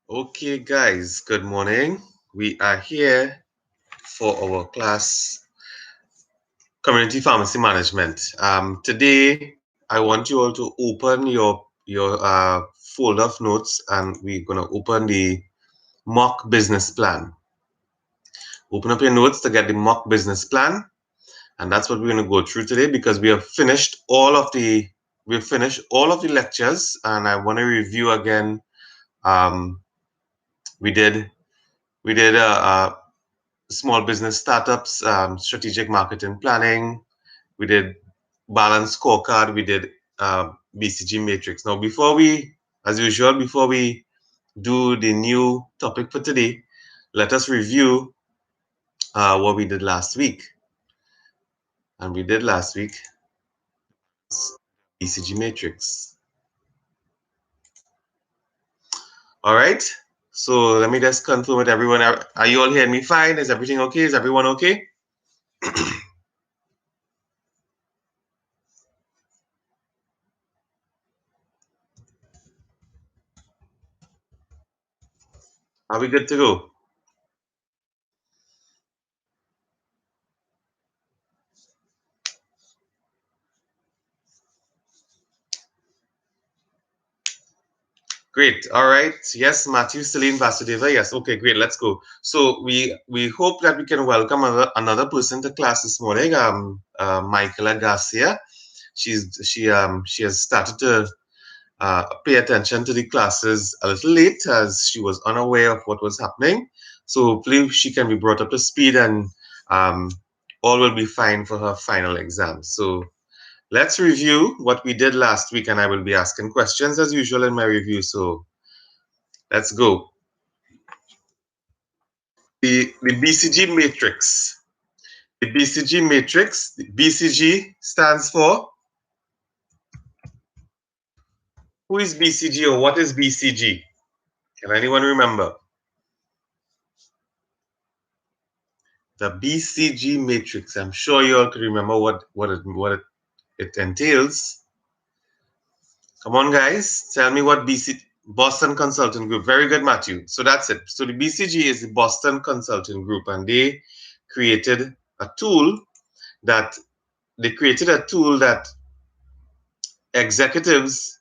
Okay, guys, good morning. We are here for our class, Community Pharmacy Management. Today, I want you all to open your folder of notes, and we're gonna open the mock business plan. Open up your notes to get the mock business plan, and that's what we're gonna go through today because we have finished all of the lectures, and I want to review again. Um, we did we did small business startups, strategic marketing planning. We did balance scorecard. We did BCG matrix. Now, as usual, before we do the new topic for today, let us review what we did last week. And we did last week BCG matrix. All right. So let me just confirm with everyone. Are you all hearing me fine? Is everything okay? Is everyone okay? Are we good to go? Great. All right. Yes, Matthew, Celine, Vasudeva. Yes. Okay, great. Let's go. So we hope that we can welcome another person to class this morning. Michaela Garcia. She has started to pay attention to the classes a little late as she was unaware of what was happening. So please, she can be brought up to speed, and um, all will be fine for her final exam. So let's review what we did last week, and I will be asking questions as usual in my review. So let's go. The BCG matrix. The BCG matrix, the BCG stands for, who is BCG or what is BCG? Can anyone remember? The BCG matrix. I'm sure you all could remember what it entails. Come on, guys. Tell me what Boston Consulting Group. Very good, Matthew. So that's it. So the BCG is the Boston Consulting Group, and created a tool that they created a tool that executives,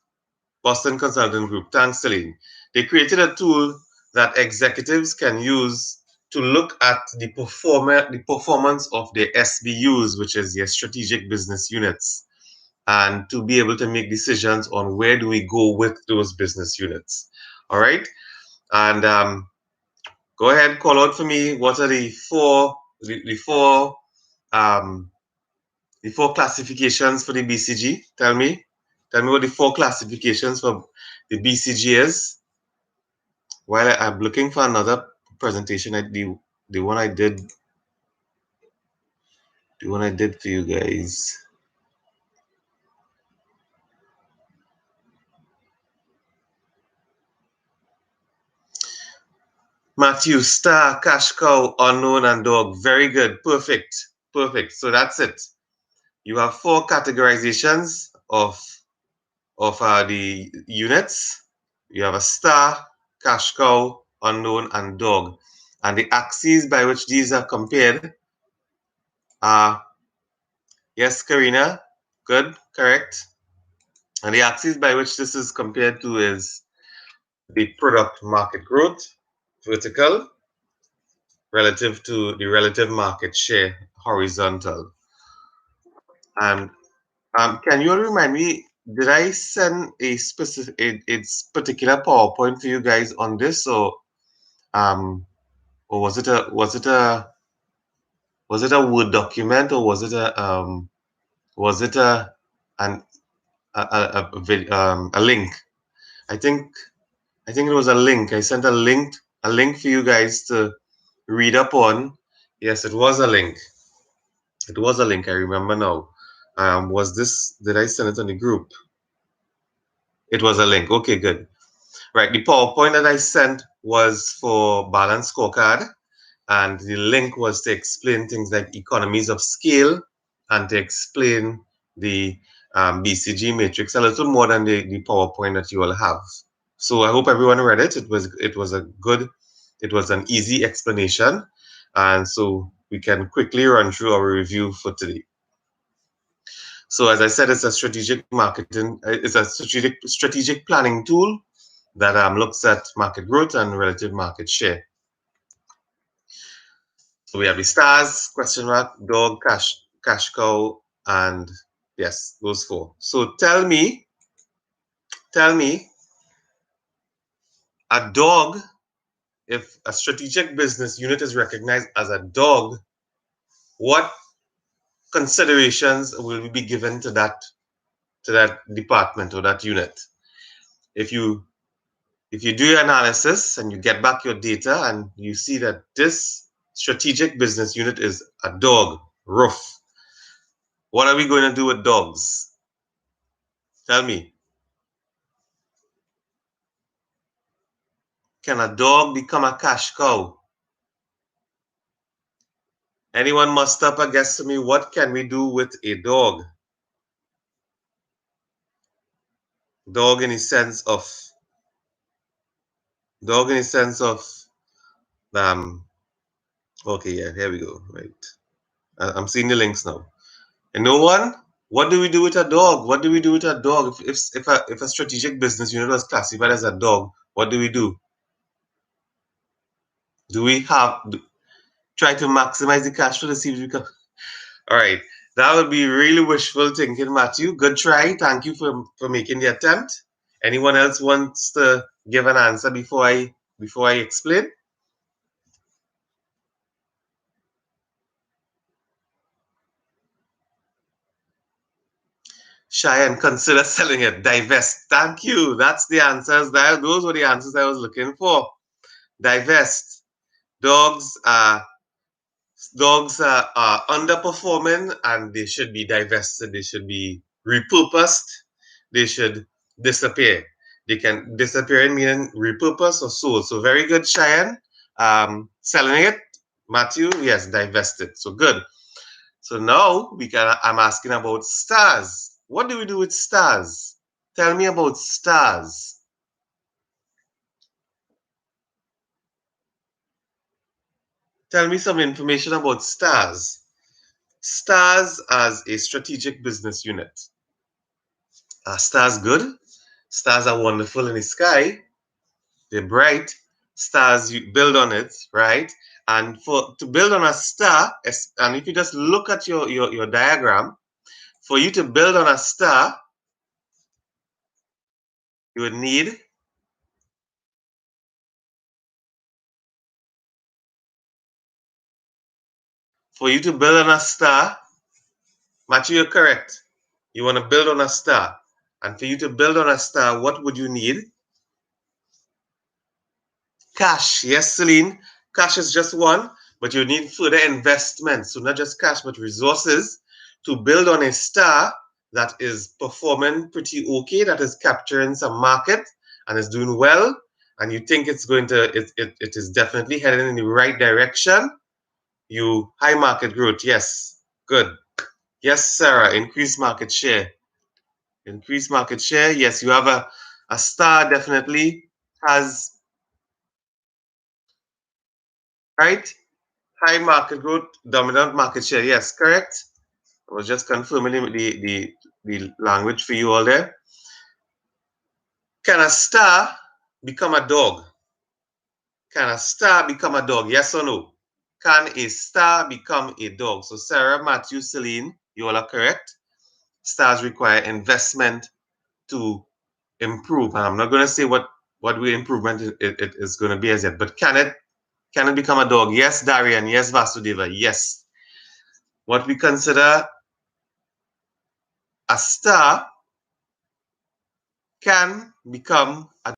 Boston Consulting Group, thanks, Celine. They created a tool that executives can use to look at the performance of their SBUs, which is their strategic business units, and to be able to make decisions on where do we go with those business units. All right, and go ahead, call out for me. What are um, the four classifications for the BCG? Tell me what the four classifications for the BCG is. While I'm looking for another presentation, the one I did, the one I did for you guys. Matthew, star, cash cow, unknown, and dog. Very good. Perfect. Perfect. So that's it. You have four categorizations of the units. You have a star, cash cow, unknown, and dog. And the axes by which these are compared are, yes, Karina, good, correct. And the axis by which this is compared to is the product market growth, vertical, relative to the relative market share, horizontal. And can you all remind me, did I send its particular PowerPoint for you guys on this, um, or was it a Word document, or was it an a link? I think I think it was a link. I sent a link for you guys to read up on. Yes, it was a link. It was a link. I remember now. Did I send it on the group? It was a link. Okay, good. Right. The PowerPoint that I sent was for balance scorecard, and the link was to explain things like economies of scale and to explain the BCG matrix a little more than the PowerPoint that you all have. So I hope everyone read it. It was an easy explanation, and so we can quickly run through our review for today. So as I said, it's a strategic planning tool that looks at market growth and relative market share. So we have the stars, question mark, dog, cash cow, and yes, those four. So tell me, a dog, if a strategic business unit is recognized as a dog, what considerations will be given to that department or that unit? If you if you do your analysis and you get back your data and you see that this strategic business unit is a dog, roof, what are we going to do with dogs? Tell me. Can a dog become a cash cow? Anyone must up a guess to me, what can we do with a dog? Dog in the sense of dog in the sense of um okay, yeah, here we go. Right. I'm seeing the links now. And no one? What do we do with a dog? What do we do with a dog? If a strategic business unit was classified as a dog, what do we do? Do we try to maximize the cash flow to see if we can? All right, that would be really wishful thinking, Matthew. Good try. Thank you for making the attempt. Anyone else wants to give an answer before I explain? Cheyenne, consider selling it. Divest. Thank you. That's the answers. Those were the answers I was looking for. Divest. Dogs are underperforming and they should be divested. They should be repurposed. They should disappear. They can disappear in meaning repurposed or sold. So very good, Cheyenne. Selling it. Matthew, yes, divested. So good. So now I'm asking about stars. What do we do with stars? Tell me about stars. Tell me some information about stars. Stars as a strategic business unit. Are stars good? Stars are wonderful in the sky. They're bright. Stars, you build on it, right? And to build on a star, and if you just look at your diagram, for you to build on a star, you would need for you to build on a star, Matthew, you're correct. You want to build on a star. And for you to build on a star, what would you need? Cash. Yes, Celine. Cash is just one, but you need further investment. So not just cash, but resources to build on a star that is performing pretty okay, that is capturing some market and is doing well. And you think it is definitely heading in the right direction. High market growth. Yes. Good. Yes, Sarah. Increase market share. Increase market share. Yes, you have a star definitely has, right? High market growth, dominant market share. Yes, correct. I was just confirming the language for you all there. Can a star become a dog? Can a star become a dog? Yes or no? Can a star become a dog? So Sarah, Matthew, Celine, you all are correct. Stars require investment to improve. And I'm not going to say what the improvement it is going to be as yet, but can it become a dog? Yes, Darian. Yes, Vasudeva. Yes. What we consider a star can become a.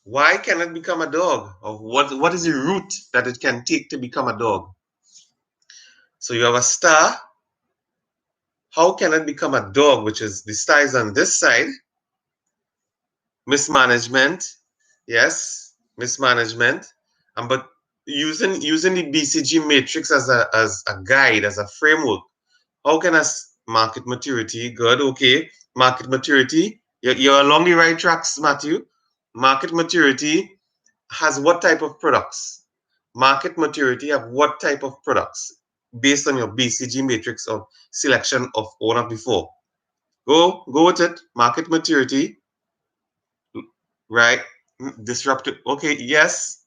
Why can it become a dog? Or what is the route that it can take to become a dog? So you have a star. How can it become a dog, which is the star is on this side? Mismanagement. Yes, mismanagement. But using the BCG matrix as a guide, as a framework, how can us market maturity? Good, okay. Market maturity, You're along the right tracks, Matthew. Market maturity has what type of products? Market maturity have what type of products based on your BCG matrix of selection of one of the four. Go with it. Market maturity, right? Disruptive. Okay, yes,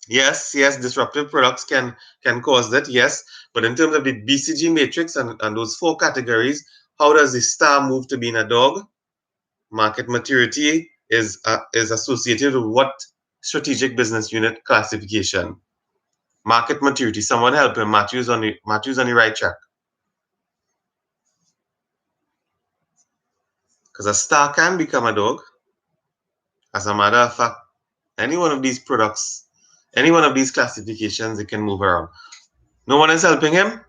yes. Disruptive products can cause that. Yes, but in terms of the BCG matrix and those four categories, how does the star move to being a dog? Market maturity is associated with what strategic business unit classification? Market maturity. Someone help him. Matthew's on the right track. Because a star can become a dog. As a matter of fact, any one of these products, any one of these classifications, it can move around. No one is helping him.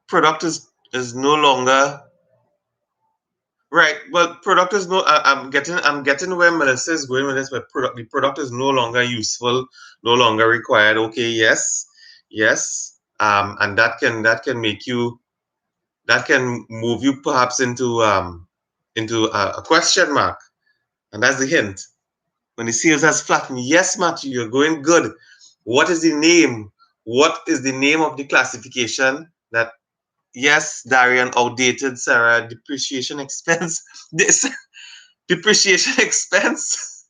Product is no longer right. Well, product is no. I'm getting where Melissa is going with this, but the product is no longer useful, no longer required. Okay, yes, yes. And that can make you that can move you perhaps into a question mark, and that's the hint. When the sales has flattened, yes, Matthew, you're going good. What is the name? What is the name of the classification that? Yes, Darian, outdated, Sarah, depreciation expense. This depreciation expense.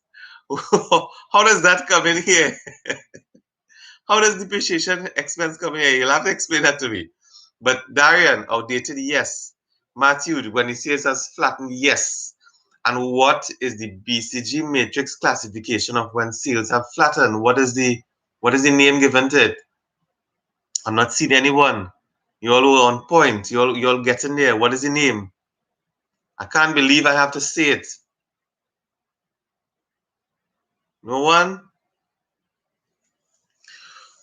How does that come in here? How does depreciation expense come in here? You'll have to explain that to me. But Darian, outdated, yes. Matthew, when he says has flattened, yes. And what is the BCG matrix classification of when sales have flattened? What is the name given to it? I'm not seeing anyone. You all are on point. You all getting there. What is the name? I can't believe I have to say it. No one?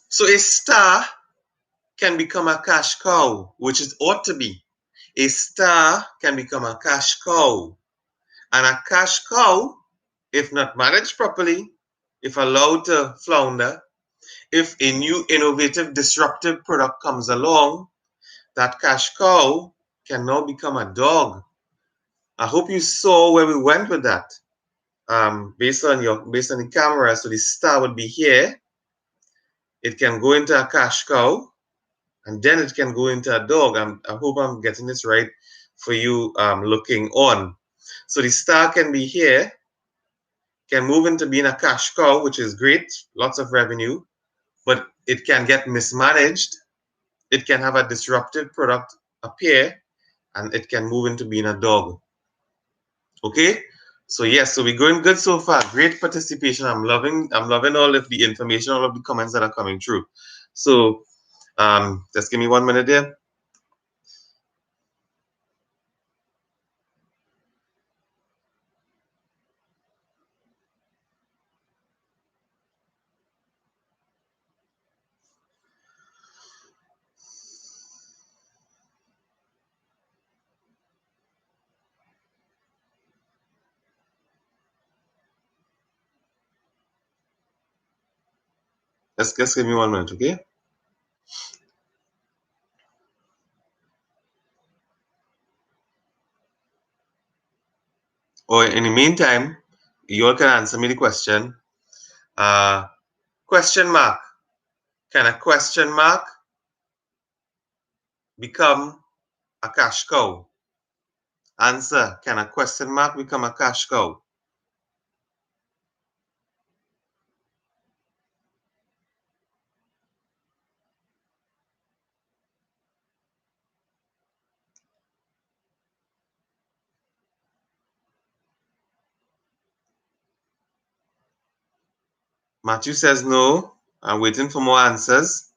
So a star can become a cash cow, which is ought to be. A star can become a cash cow. And a cash cow, if not managed properly, if allowed to flounder, if a new innovative disruptive product comes along, that cash cow can now become a dog. I hope you saw where we went with that. Based on the camera, so the star would be here. It can go into a cash cow, and then it can go into a dog. I hope I'm getting this right for you looking on. So the star can be here, can move into being a cash cow, which is great, lots of revenue, but it can get mismanaged. It can have a disruptive product appear, and it can move into being a dog. Okay? So yes, so we're going good so far. Great participation. I'm loving all of the information, all of the comments that are coming through. So just give me 1 minute there. Just give me 1 minute, okay? Or in the meantime, you all can answer me the question. Uh, Question mark. Can a question mark become a cash cow? Answer. Can a question mark become a cash cow? Matthew says no. I'm waiting for more answers.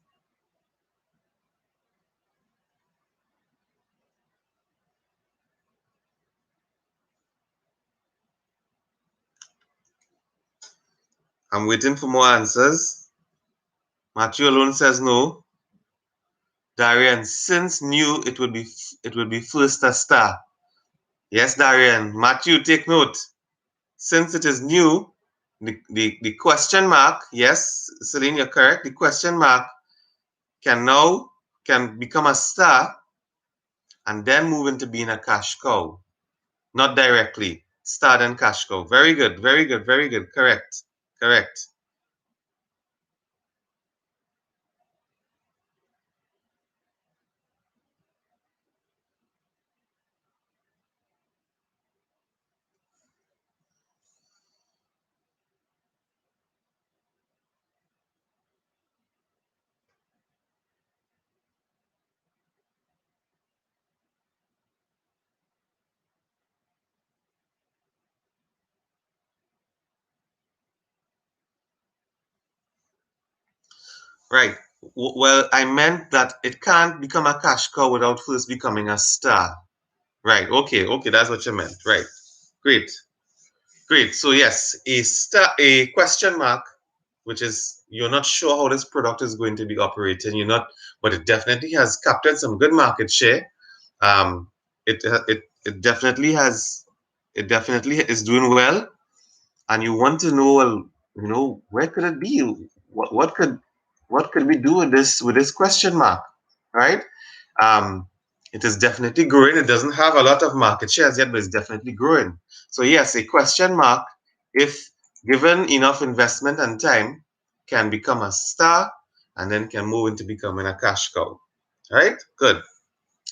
I'm waiting for more answers. Matthew alone says no. Darian, since new, it would be first a star. Yes, Darian. Matthew, take note. Since it is new, the question mark, yes, Celine, you're correct. The question mark can become a star, and then move into being a cash cow. Not directly. Start and cash cow. Very good, very good, very good. Correct. Correct. Right. Well, I meant that it can't become a cash cow without first becoming a star. Right. Okay. Okay. That's what you meant. Right. Great. Great. So yes, a star, a question mark, which is you're not sure how this product is going to be operating. You're not, but it definitely has captured some good market share. Um, it definitely has. It definitely is doing well, and you want to know, well, where could it be? What could we do with this question mark, right? Um, it is definitely growing. It doesn't have a lot of market shares yet, but it's definitely growing. So yes, a question mark, if given enough investment and time, can become a star and then can move into becoming a cash cow. All right, good,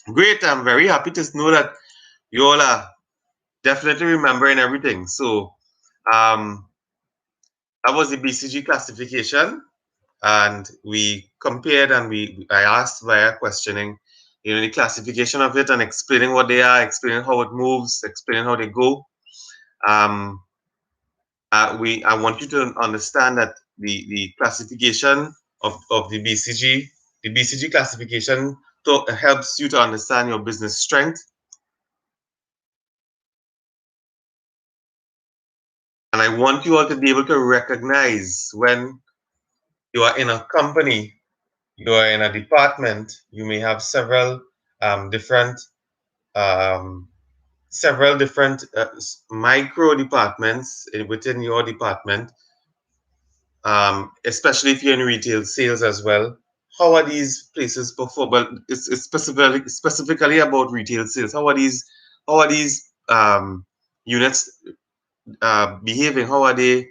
great. I'm very happy to know that you all are definitely remembering everything. So um, that was the BCG classification, and we compared and I asked via questioning, the classification of it and explaining what they are, explaining how it moves, explaining how they go. Um, I want you to understand that the classification of the BCG classification helps you to understand your business strength. And I want you all to be able to recognize when you are in a company, you are in a department, you may have different um, several different micro departments within your department, especially if you're in retail sales as well. How are these places perform? Well, it's specifically about retail sales. How are these units behaving? How are they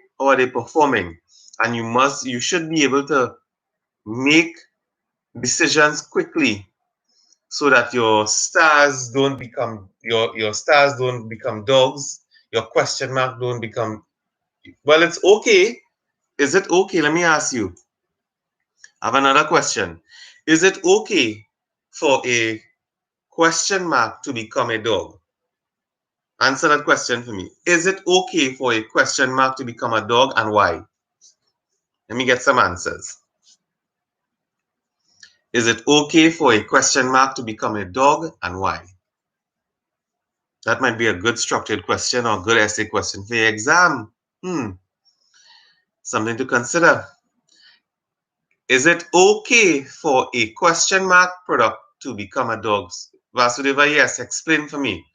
performing? And you should be able to make decisions quickly so that your stars don't become dogs, your question mark don't become, well, it's okay. Is it okay? Let me ask you. I have another question. Is it okay for a question mark to become a dog? Answer that question for me. Is it okay for a question mark to become a dog, and why? Let me get some answers. Is it okay for a question mark to become a dog, and why? That might be a good structured question or good essay question for your exam. Something to consider. Is it okay for a question mark product to become a dog? Vasudeva, yes, explain for me.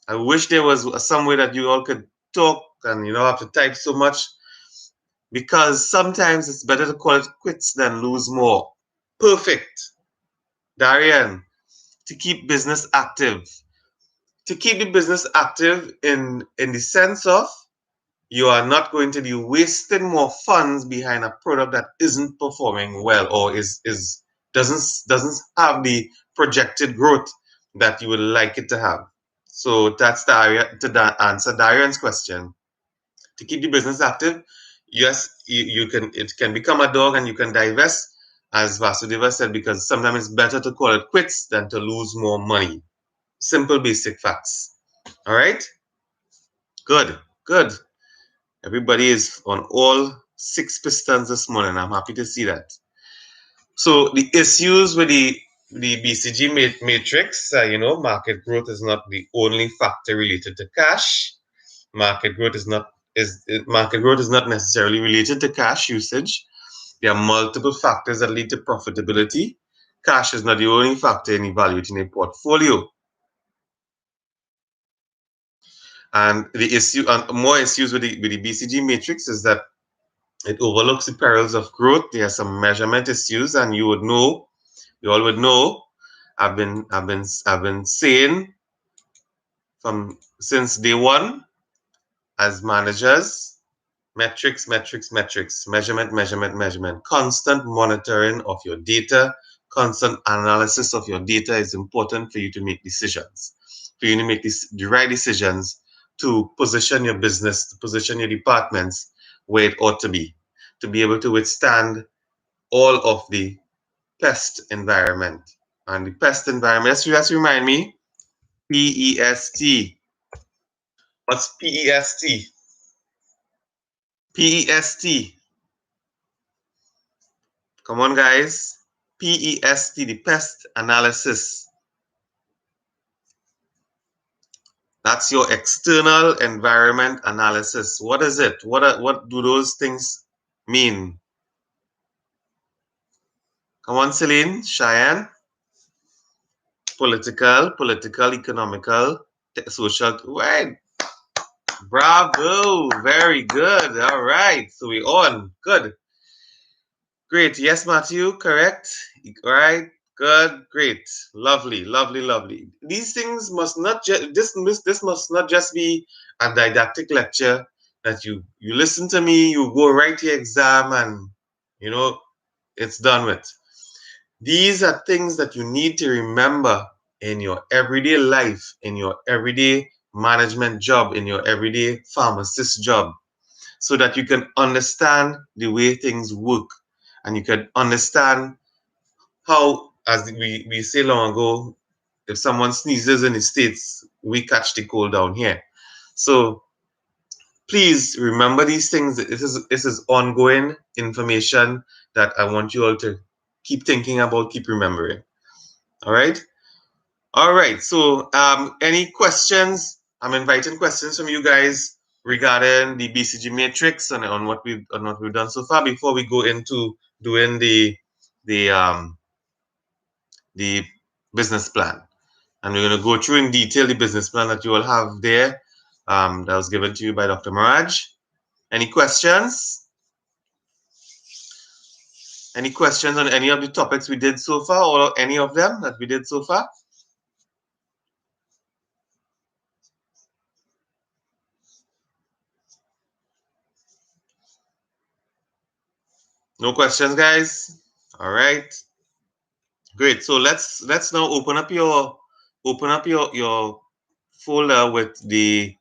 I wish there was some way that you all could talk and you don't have to type so much, because sometimes it's better to call it quits than lose more. Perfect. Darian, to keep business active. To keep the business active in the sense of you are not going to be wasting more funds behind a product that isn't performing well or is doesn't have the projected growth that you would like it to have. So that's the area to answer Darian's question. To keep the business active, yes, you can, it can become a dog and you can divest, as Vasudeva said, because sometimes it's better to call it quits than to lose more money. Simple basic facts. All right, good, good. Everybody is on all six pistons this morning. I'm happy to see that. So the issues with the BCG matrix, market growth is not the only factor related to cash. Market growth is not necessarily related to cash usage. There are multiple factors that lead to profitability. Cash is not the only factor in evaluating a portfolio. And the issue, and more issues with the BCG matrix, is that it overlooks the perils of growth. There are some measurement issues, and you all would know I've been saying from since day one as managers. Metrics, metrics, metrics, measurement, measurement, measurement. Constant monitoring of your data, constant analysis of your data is important for you to make decisions, for you to make the right decisions to position your business, to position your departments where it ought to be able to withstand all of the pest environment. And the pest environment, let's remind me, PEST. What's PEST? PEST. Come on, guys. PEST, the pest analysis. That's your external environment analysis. What is it? What do those things mean? Come on, Celine, Cheyenne. Political, economical, social. Right. Bravo. Very good. All right. So we on. Good. Great. Yes, Matthew. Correct. Right. Good. Great. Lovely. Lovely. Lovely. These things must not just this must not just be a didactic lecture that you listen to me, you go write your exam, and you know it's done with. These are things that you need to remember in your everyday life, in your everyday management job, in your everyday pharmacist job, so that you can understand the way things work and you can understand how, as we say long ago, if someone sneezes in the States, we catch the cold down here. So please remember these things. This is ongoing information that I want you all to keep thinking about, keep remembering. All right. All right. So any questions? I'm inviting questions from you guys regarding the BCG matrix and on what we've done so far before we go into doing the um, the business plan. And we're going to go through in detail the business plan that you all have there that was given to you by Dr. Maraj. Any questions? Any questions on any of the topics we did so far or any of them that we did so far? No questions, guys? All right. Great. So let's now open up your folder with the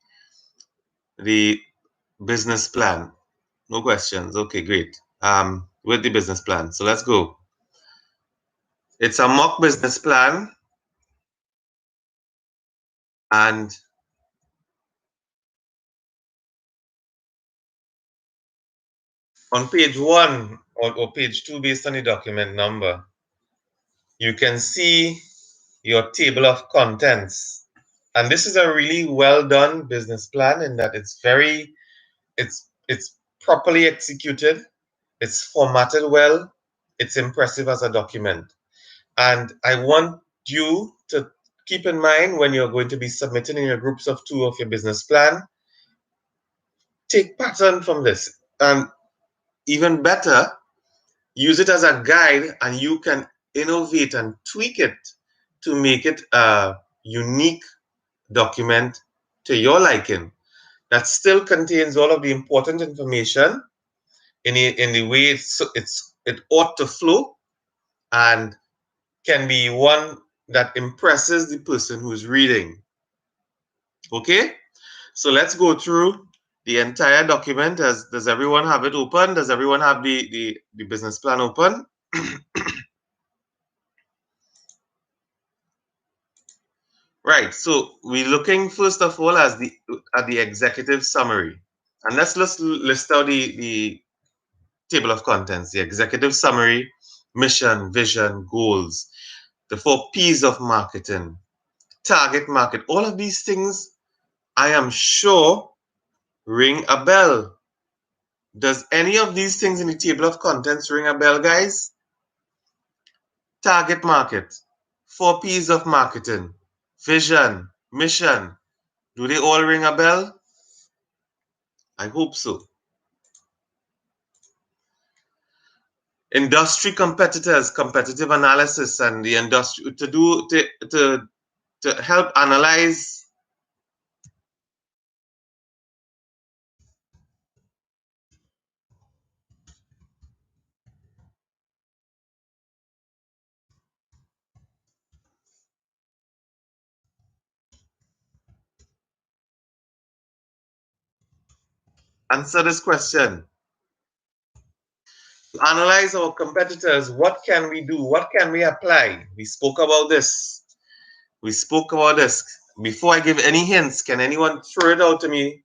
business plan. No questions. Okay, great. With the business plan. So let's go. It's a mock business plan, and on page one or page two, based on the document number, you can see your table of contents. And this is a really well done business plan in that it's properly executed, it's formatted well, it's impressive as a document. And I want you to keep in mind when you're going to be submitting in your groups of two of your business plan, take pattern from this. And even better, use it as a guide and you can innovate and tweak it to make it a unique document to your liking that still contains all of the important information in the way it ought to flow and can be one that impresses the person who's reading. Okay, so let's go through the entire document. Does everyone have it open? Does everyone have the business plan open? Right. So we're looking first of all at the executive summary, and let's list out the table of contents: the executive summary, mission, vision, goals, the 4 P's of marketing, target market. All of these things, I am sure, ring a bell. Does any of these things in the table of contents ring a bell, guys? Target market, 4 P's of marketing, vision, mission. Do they all ring a bell? I hope so. industry competitors, competitive analysis, and the industry to help analyze. Answer this question. To analyze our competitors, what can we do? What can we apply? We spoke about this. We spoke about this. Before I give any hints, can anyone throw it out to me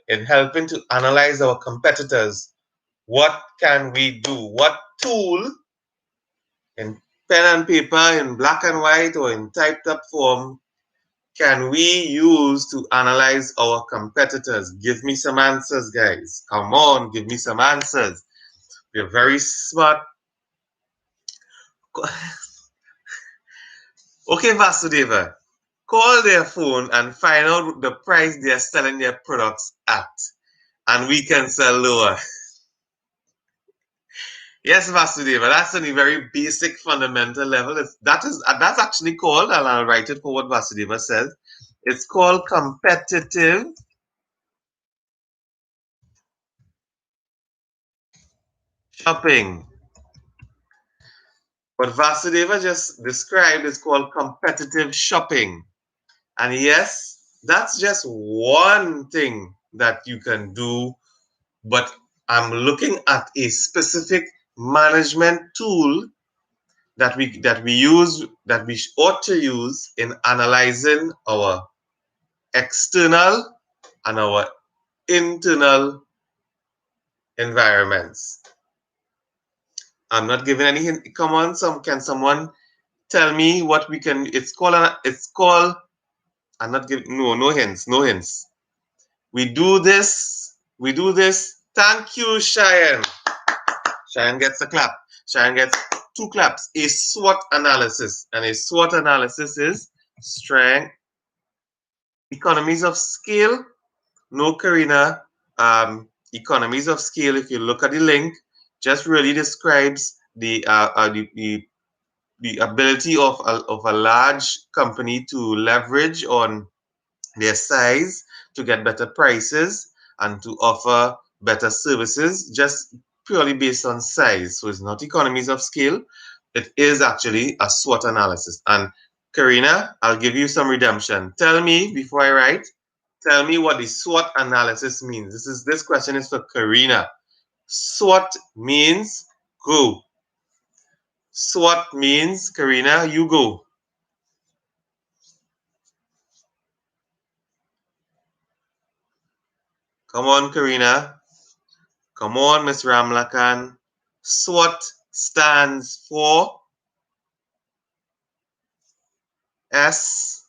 in helping to analyze our competitors? What can we do? What tool in pen and paper, in black and white, or in typed up form can we use to analyze our competitors? Give me some answers, guys. Come on, give me some answers. You're very smart. Okay, Vasudeva, call their phone and find out the price they are selling their products at, and we can sell lower. Yes, Vasudeva, that's on a very basic fundamental level. That's actually called, and I'll write it for what Vasudeva says. It's called competitive shopping. What Vasudeva just described is called competitive shopping. And yes, that's just one thing that you can do, but I'm looking at a specific management tool that we ought to use in analyzing our external and our internal environments. I'm not giving any hint. Come on, can someone tell me what we can? It's called. I'm not giving no hints, no hints. We do this. We do this. Thank you, Cheyenne. Cheyenne gets a clap. Cheyenne gets two claps. A SWOT analysis, and a SWOT analysis is strength, economies of scale. No, Karina. Economies of scale. If you look at the link, just really describes the ability of a large company to leverage on their size to get better prices and to offer better services just purely based on size. So it's not economies of scale. It is actually a SWOT analysis. And Karina, I'll give you some redemption. Tell me before I write, tell me what the SWOT analysis means. This question is for Karina. SWOT means go. SWOT means, Karina, you go. Come on, Karina. Come on, Miss Ramlakan. SWOT stands for S,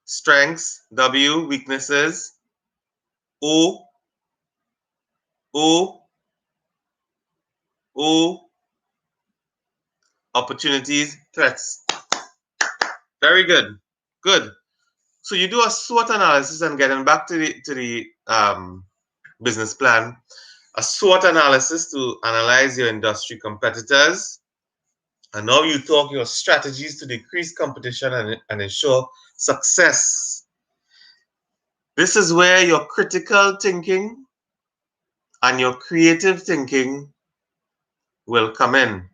strengths, W, weaknesses, O, O, O, opportunities, threats. Very good. Good. So you do a SWOT analysis, and getting back to the business plan, a SWOT analysis to analyze your industry competitors. And now you talk your strategies to decrease competition and ensure success. This is where your critical thinking and your creative thinking will come in.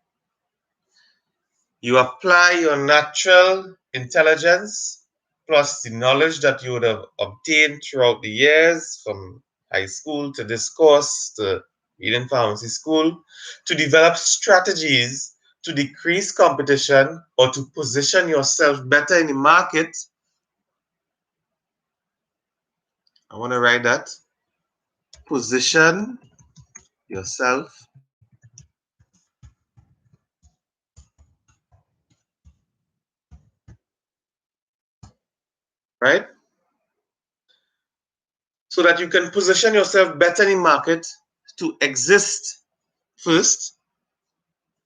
You apply your natural intelligence plus the knowledge that you would have obtained throughout the years from high school to this course to Eden Pharmacy School to develop strategies to decrease competition or to position yourself better in the market. I want to write that. Position yourself right? So that you can position yourself better in the market to exist first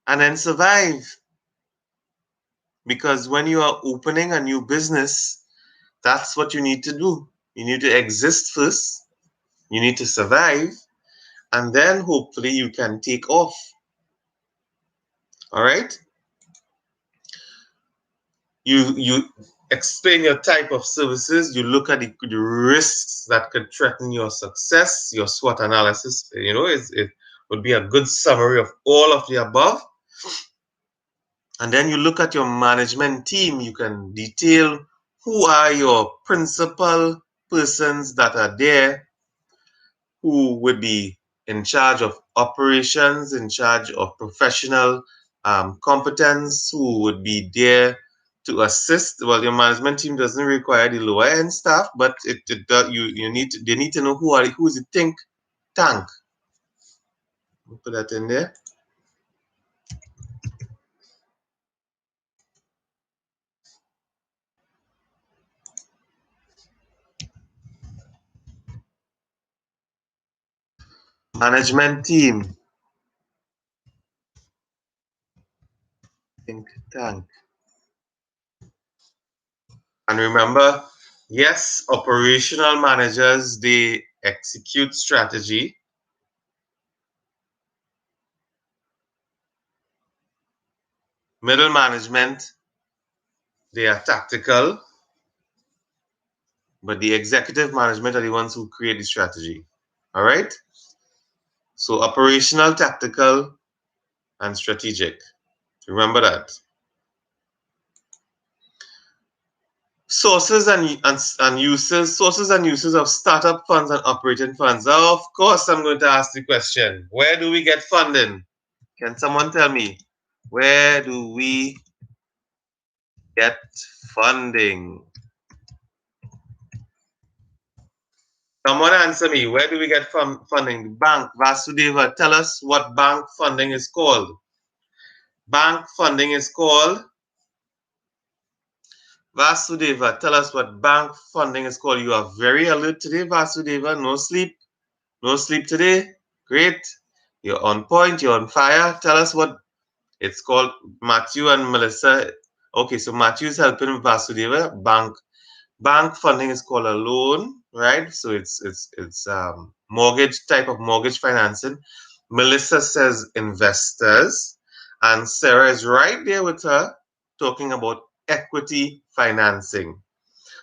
and then survive. Because when you are opening a new business, that's what you need to do. You need to exist first, you need to survive, and then hopefully you can take off. All right? You explain your type of services, you look at the risks that could threaten your success, your SWOT analysis, it would be a good summary of all of the above. And then you look at your management team, you can detail who are your principal persons that are there, who would be in charge of operations, in charge of professional competence, who would be there to assist. Well, your management team doesn't require the lower end staff, but they need to know who's the think tank. We'll put that in there. Management team, think tank. And remember, yes, operational managers, they execute strategy. Middle management, they are tactical, but the executive management are the ones who create the strategy. All right? So operational, tactical, and strategic. Remember that. Sources and uses of startup funds and operating funds. Of course, I'm going to ask the question, where do we get funding? Can someone tell me, where do we get funding? Someone answer me. Where do we get funding? Bank. Vasudeva, tell us what bank funding is called. Bank funding is called. Vasudeva, tell us what bank funding is called. You are very alert today, Vasudeva. No sleep. No sleep today. Great. You're on point. You're on fire. Tell us what it's called. Matthew and Melissa. Okay, so Matthew is helping Vasudeva. Bank funding is called a loan, right? So it's mortgage type of mortgage financing. Melissa says investors, and Sarah is right there with her talking about equity financing.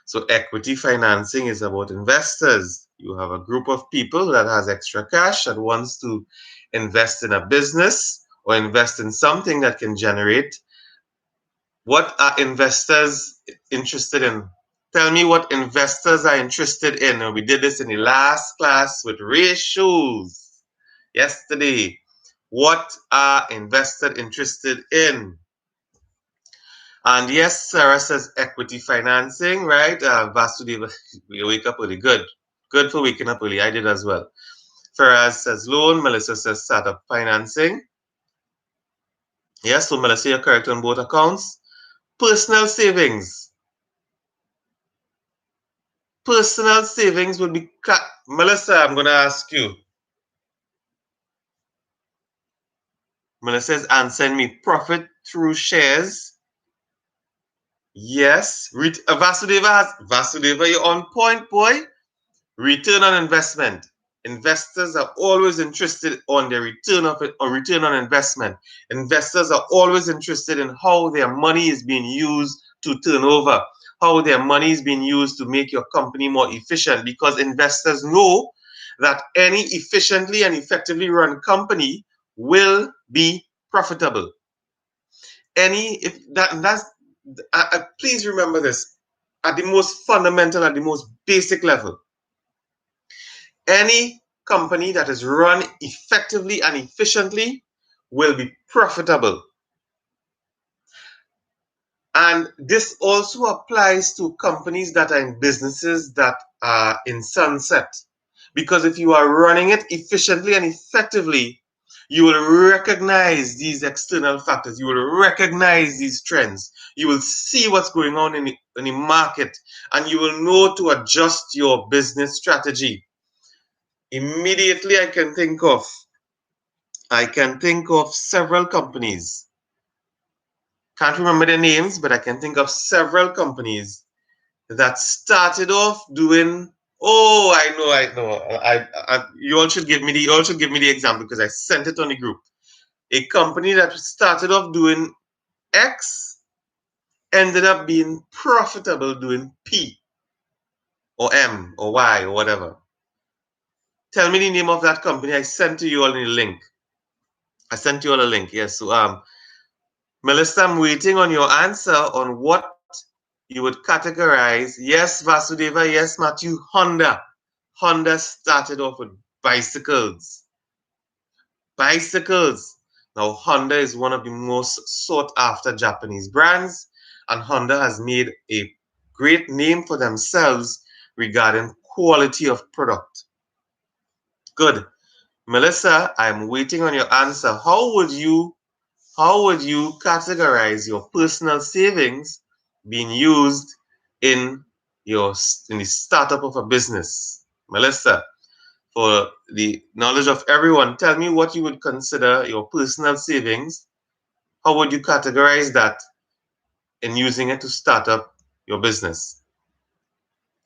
So equity financing is about investors. You have a group of people that has extra cash that wants to invest in a business or invest in something that can generate. What are investors interested in? Tell me what investors are interested in. We did this in the last class with ratios yesterday. What are investors interested in? And yes, Sarah says equity financing, right? Vasudeva, we wake up early. Good. Good for waking up early. I did as well. Faraz says loan. Melissa says startup financing. Yes, so Melissa, you're correct on both accounts. Personal savings. Personal savings will be Melissa, I'm going to ask you. Melissa is answering me. Profit through shares. Yes. Vasudeva, you're on point, boy. Return on investment. Investors are always interested on their return on investment. Investors are always interested in how their money is being used to turn over, how their money is being used to make your company more efficient, because investors know that any efficiently and effectively run company will be profitable. Please remember this at the most fundamental, at the most basic level. Any company that is run effectively and efficiently will be profitable. And this also applies to companies that are in businesses that are in sunset. Because if you are running it efficiently and effectively, you will recognize these external factors. You will recognize these trends. You will see what's going on in the market, and you will know to adjust your business strategy. Immediately, I can think of several companies. Can't remember their names, but I can think of several companies that started off doing Oh, I know. You all should give me the example because I sent it on the group. A company that started off doing X ended up being profitable doing P or M or Y or whatever. Tell me the name of that company. I sent to you all in the link. I sent you all a link. Yes. So Melissa, I'm waiting on your answer on what you would categorize. Yes, Vasudeva. Yes, Matthew. Honda. Honda started off with bicycles. Bicycles. Now, Honda is one of the most sought after Japanese brands, and Honda has made a great name for themselves regarding quality of product. Good. Melissa, I'm waiting on your answer. How would you categorize your personal savings being used in in the startup of a business? Melissa, for the knowledge of everyone, tell me what you would consider your personal savings. How would you categorize that in using it to start up your business?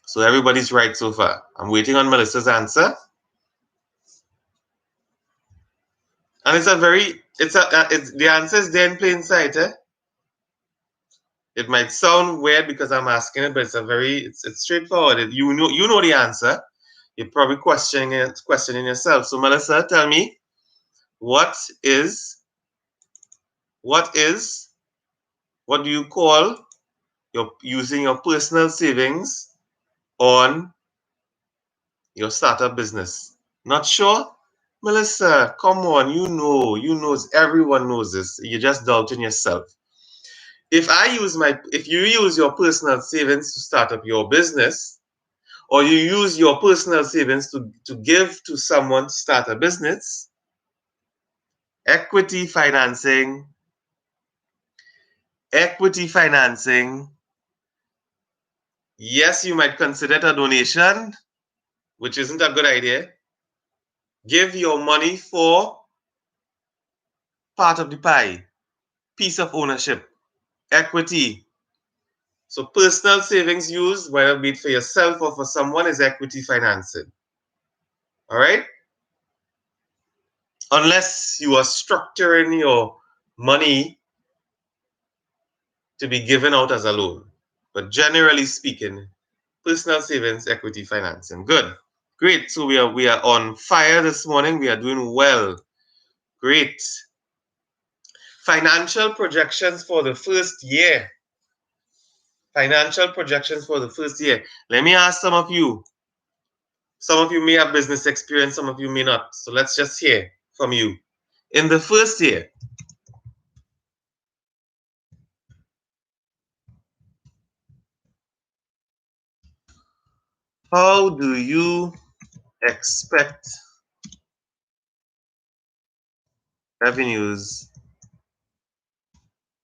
So everybody's right so far. I'm waiting on Melissa's answer. And it's the answer is there in plain sight. It might sound weird because I'm asking it, but it's straightforward. You know the answer. You're probably questioning yourself. So Melissa, tell me what is what is what do you call your using your personal savings on your startup business? Not sure? Melissa, come on, everyone knows this. You're just doubting yourself. If you use your personal savings to start up your business, or you use your personal savings to give to someone to start a business, equity financing, equity financing, yes, you might consider it a donation, which isn't a good idea. Give your money for part of the pie, piece of ownership, equity. So personal savings used, whether it be for yourself or for someone, is equity financing. All right? Unless you are structuring your money to be given out as a loan. But generally speaking, personal savings, equity financing. Good. Great. So we are on fire this morning. We are doing well. Great. Financial projections for the first year. Financial projections for the first year. Let me ask some of you. Some of you may have business experience, some of you may not. So let's just hear from you. In the first year, how do you expect revenues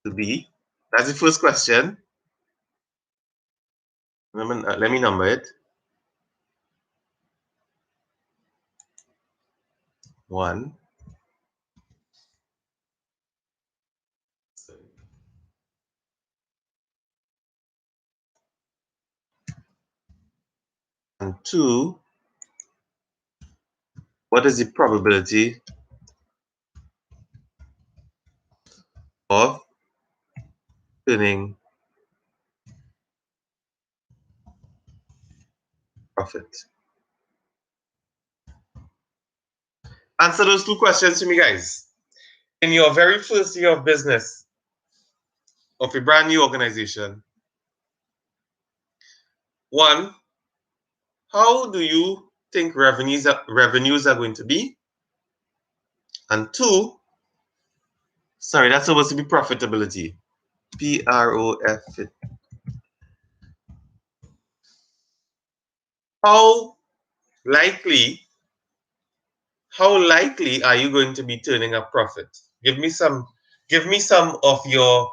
to be? That's the first question. Let me number it. 1, and 2, what is the probability of turning profit? Answer those 2 questions to me, guys. In your very first year of business, of a brand new organization, 1, how do you think revenues are going to be? And 2, sorry, that's supposed to be profitability. PROF. How likely, how likely are you going to be turning a profit? Give me some of your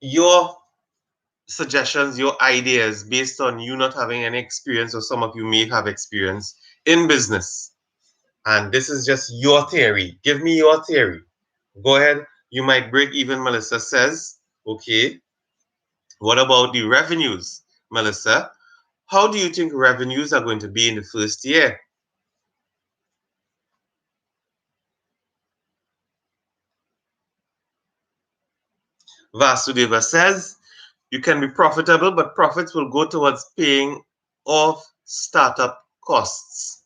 your suggestions, your ideas based on you not having any experience, or some of you may have experience in business. And this is just your theory. Give me your theory. Go ahead. You might break even, Melissa says. Okay. What about the revenues? Melissa, how do you think revenues are going to be in the first year? Vasudeva says, you can be profitable, but profits will go towards paying off startup costs.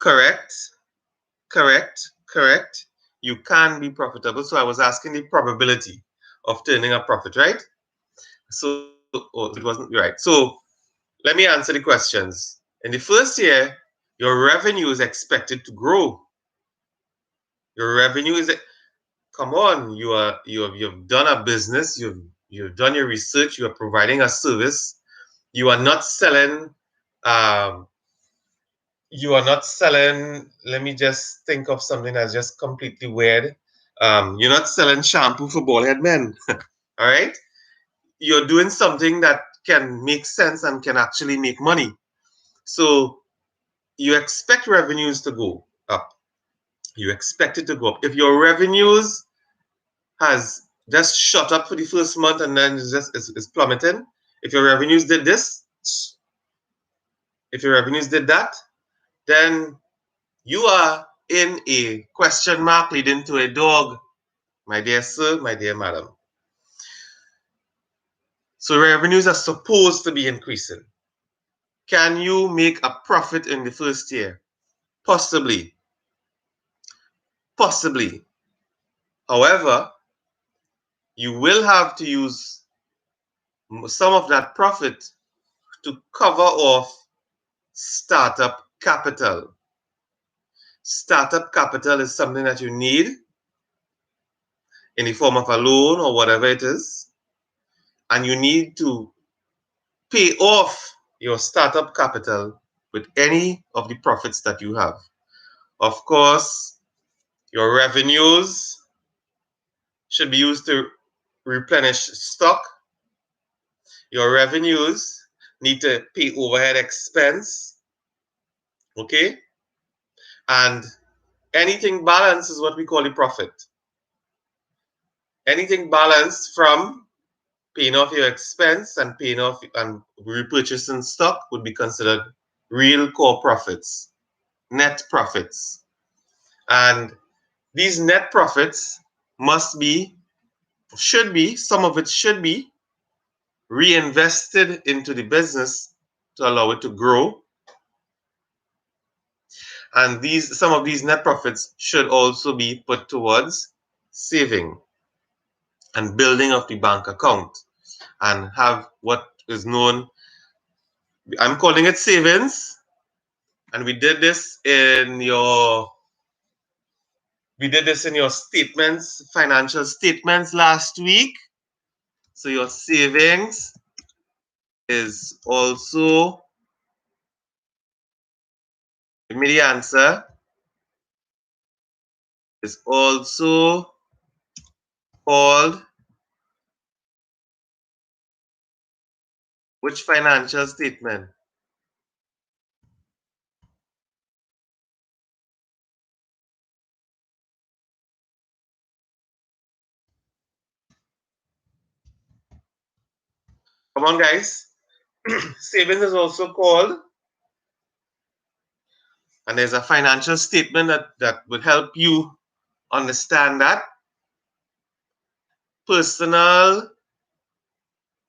Correct, correct. You can be profitable. So I was asking the probability of turning a profit, right? So, oh, it wasn't right. So let me answer the questions. In the first year, your revenue is expected to grow. Your revenue is, come on, you've done a business, you've done your research, you are providing a service. You are not selling, um, let me just think of something that's just completely weird. You're not selling shampoo for bald head men. All right? You're doing something that can make sense and can actually make money. So you expect revenues to go up. You expect it to go up. If your revenues has just shot up for the first month and then it's plummeting, if your revenues did this, if your revenues did that, then you are in a question mark leading to a dog, my dear sir, my dear madam. So revenues are supposed to be increasing. Can you make a profit in the first year? Possibly. Possibly. However, you will have to use some of that profit to cover off startup capital. Startup capital is something that you need in the form of a loan or whatever it is, and you need to pay off your startup capital with any of the profits that you have. Of course, your revenues should be used to replenish stock. Your revenues need to pay overhead expense, okay? And anything balanced is what we call the profit. Anything balanced from paying off your expense and paying off and repurchasing stock would be considered real core profits, net profits. And these net profits must be, should be, some of it should be reinvested into the business to allow it to grow. And some of these net profits should also be put towards saving and building of the bank account and have what is known, I'm calling it savings. And we did this in your statements, financial statements last week. So your savings is also, give me the answer, is also called which financial statement? Come on, guys. Savings is also called, and there's a financial statement that would help you understand that. Personal,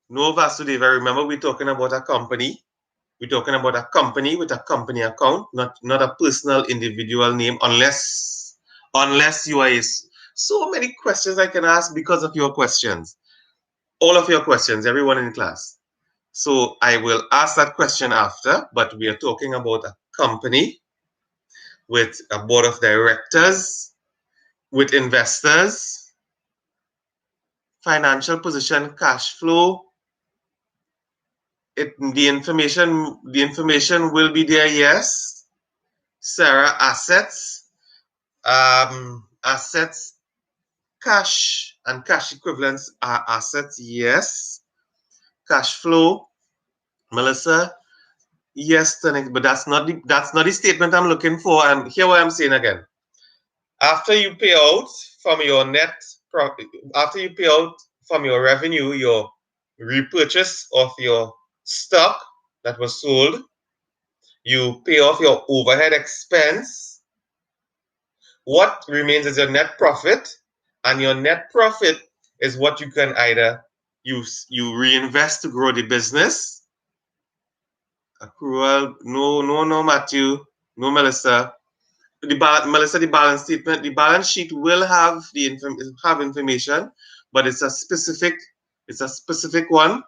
no Vasudeva. Remember, we're talking about a company. We're talking about a company with a company account, not a personal individual name, unless you are so many questions I can ask because of your questions. All of your questions, everyone in class. So I will ask that question after, but we are talking about a company with a board of directors, with investors, financial position, cash flow. The information will be there, yes. Sarah, assets, assets, cash and cash equivalents are assets, yes. Cash flow, Melissa, yes, but that's not the statement I'm looking for. And here what I'm saying again. After you pay out from your net profit, after you pay out from your revenue, your repurchase of your stock that was sold, you pay off your overhead expense. What remains is your net profit, and your net profit is what you can either use, you reinvest to grow the business. Accrual, no, Matthew, no, Melissa. Melissa, the balance statement, the balance sheet will have have information, but it's a specific one.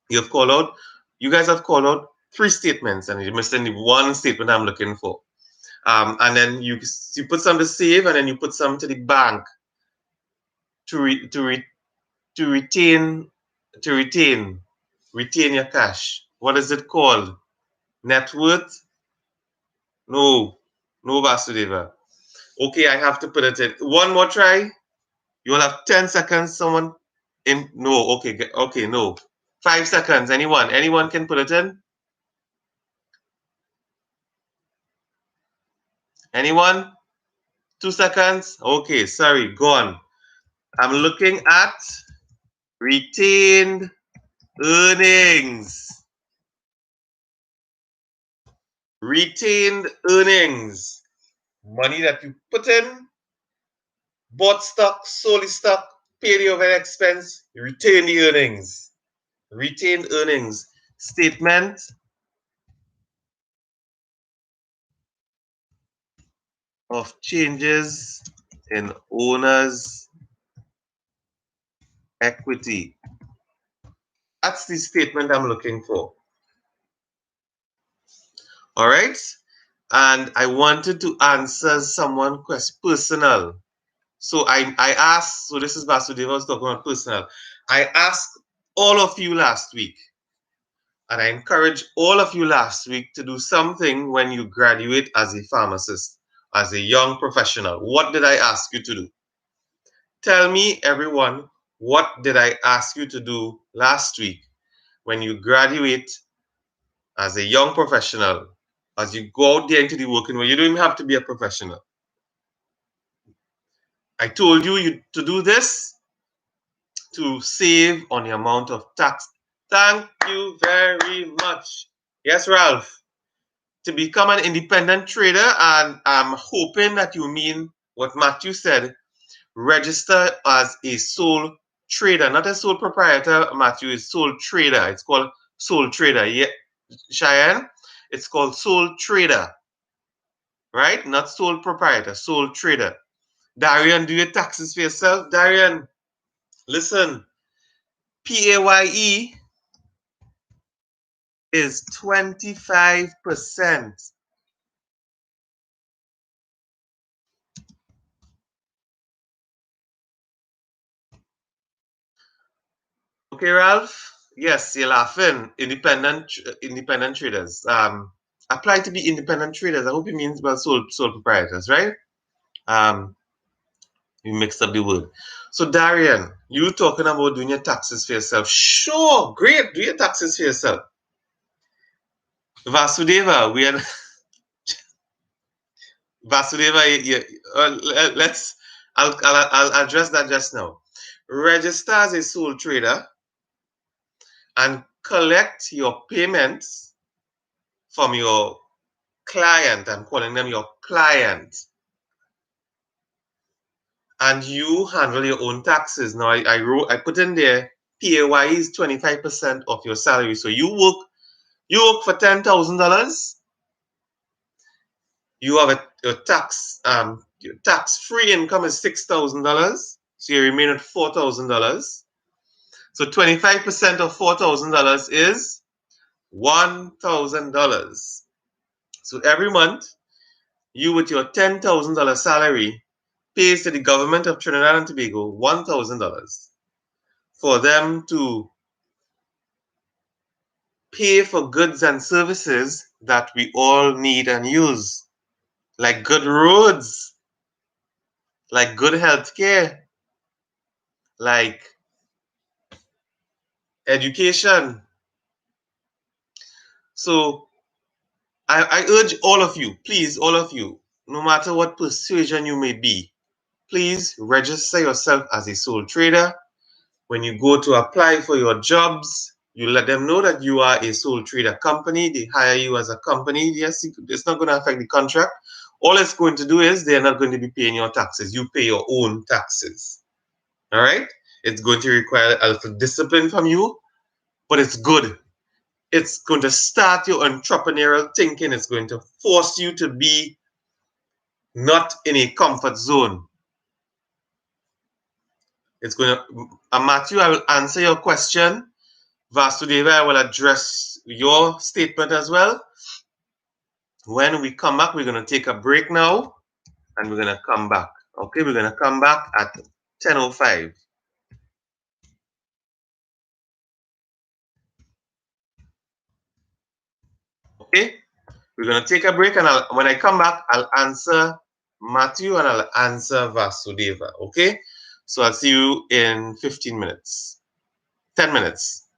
You have called out, you guys have called out three statements, and you're missing the one statement I'm looking for. And then you put some to save, and then you put some to the bank to re, to re, to retain your cash. What is it called? Net worth? No, no, Vasudeva. Okay, I have to put it in. One more try. You will have 10 seconds. Someone in? No. Okay. Okay. No. 5 seconds. Anyone? Anyone can put it in? Anyone? 2 seconds. Okay. Sorry. Go on. I'm looking at retained earnings. Retained earnings. Money that you put in, bought stock, sold the stock, paid the overhead expense, retain the earnings. Retained earnings. Statement of changes in owner's equity. That's the statement I'm looking for. All right. And I wanted to answer someone personal. So I asked, so this is Vasudeva was talking about personal. I asked all of you last week, and I encouraged all of you last week to do something when you graduate as a pharmacist, as a young professional. What did I ask you to do? Tell me, everyone, what did I ask you to do last week when you graduate as a young professional, as you go out there into the working world? You don't even have to be a professional. I told you to do this to save on the amount of tax. Thank you very much. Yes, Ralph. To become an independent trader, and I'm hoping that you mean what Matthew said, register as a sole trader, not a sole proprietor. Matthew is sole trader. It's called sole trader. Yeah, Cheyenne, it's called sole trader, right? Not sole proprietor, sole trader. Darian, do your taxes for yourself. Darian, listen, PAYE is 25%. Okay, Ralph? Yes, you're laughing. Independent traders. Apply to be independent traders. I hope it means about sole proprietors, right? Um, you mixed up the word. So Darian, you talking about doing your taxes for yourself. Sure, great, do your taxes for yourself. Vasudeva, we are Vasudeva, let's I'll address that just now. Register as a sole trader and collect your payments from your client. I'm calling them your client. And you handle your own taxes. Now I put in there PAYE is 25% of your salary. So you work for $10,000. You have a tax your tax-free income is $6,000. So you remain at $4,000. So 25% of $4,000 is $1,000. So every month, you with your $10,000 salary pays to the government of Trinidad and Tobago $1,000 for them to pay for goods and services that we all need and use, like good roads, like good health care, like education. So I urge all of you, please, all of you, no matter what persuasion you may be, please register yourself as a sole trader When you go to apply for your jobs, you let them know that you are a sole trader company. They hire you as a company. Yes, it's not going to affect the contract. All it's going to do is they're not going to be paying your taxes. You pay your own taxes. All right? It's going to require a little discipline from you, but it's good. It's going to start your entrepreneurial thinking. It's going to force you to be not in a comfort zone. It's going to, Matthew, I will answer your question. Vasudeva, I will address your statement as well. When we come back, we're going to take a break now and we're going to come back. Okay, we're going to come back at 10:05. Okay, we're going to take a break and when I come back, I'll answer Matthew and I'll answer Vasudeva. Okay, so I'll see you in 15 minutes, 10 minutes.